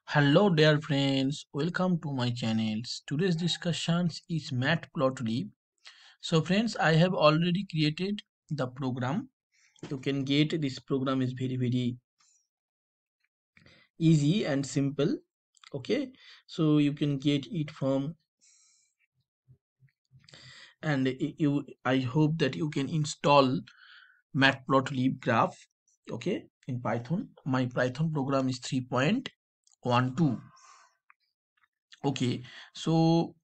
Hello dear friends, welcome to my channels. Today's discussions is matplotlib. So friends, I have already created the program. You can get this program is very easy and simple. Okay, so you can get it from and you I hope that you can install matplotlib graph. Okay, in Python. My Python program is 3.12. Okay, so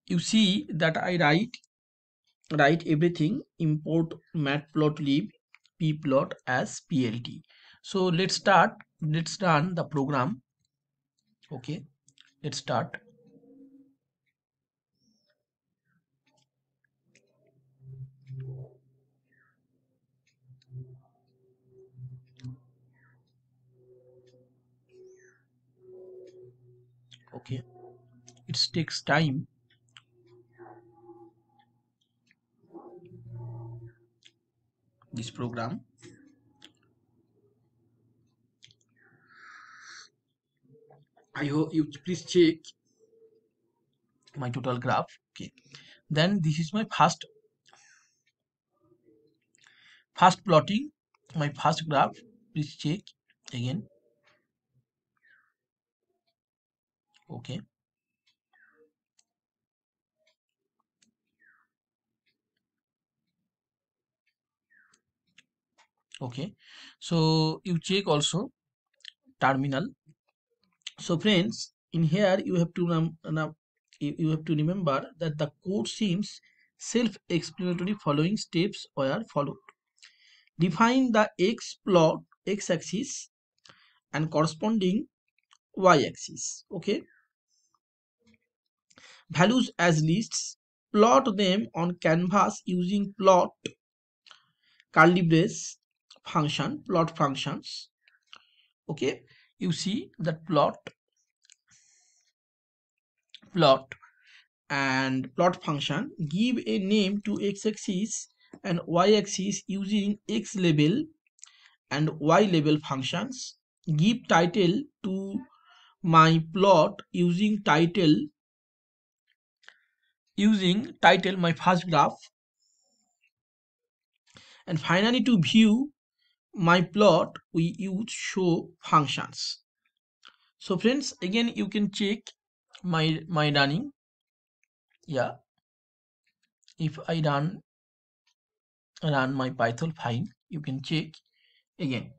you see that I write everything, import matplotlib.pyplot as plt. So let's run the program. Okay, let's start. Okay, it takes time. This program, I hope you please check my total graph. Okay, then this is my first plotting, my first graph. Please check again. Okay, okay, so you check also terminal. So friends, in here you have to you have to remember that the code seems self-explanatory. Following steps were followed. Define the x-axis and corresponding y-axis. Okay, values as lists. Plot them on canvas using plot curly brace function, plot functions. Okay, you see that plot and plot function. Give a name to x-axis and y-axis using x label and y label functions. Give title to my plot using title my first graph, and finally to view my plot we use show functions. So friends, again you can check my running. Yeah, if I run my Python file, you can check again.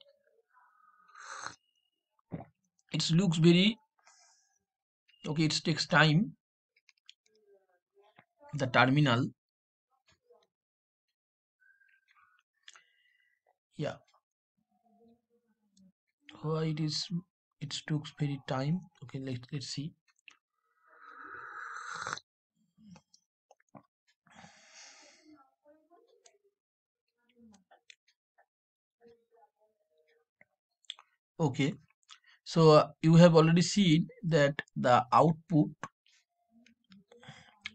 It looks very okay. It takes time. The terminal. Yeah, why it took very time. Okay, let's see. Okay, so you have already seen that the output.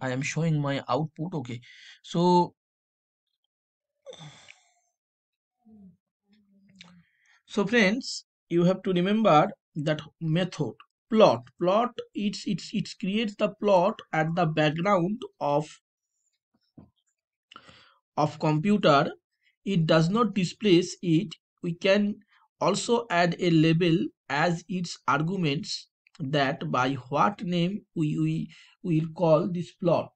I am showing my output. Okay, so friends, you have to remember that method plot. It creates the plot at the background of computer. It does not displace it. We can also add a label as its arguments, that by what name we will call this plot.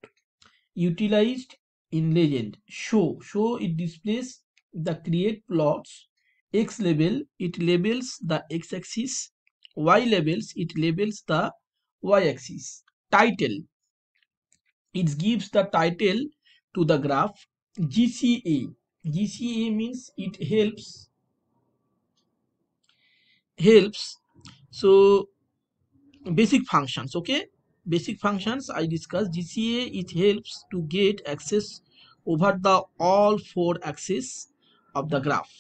Utilized in legend. Show it displays the create plots. X label, it labels the x-axis. Y labels, it labels the y-axis. Title, it gives the title to the graph. GCA means it helps. So basic functions. Okay, basic functions I discussed. GCA, it helps to get access over the all four axes of the graph.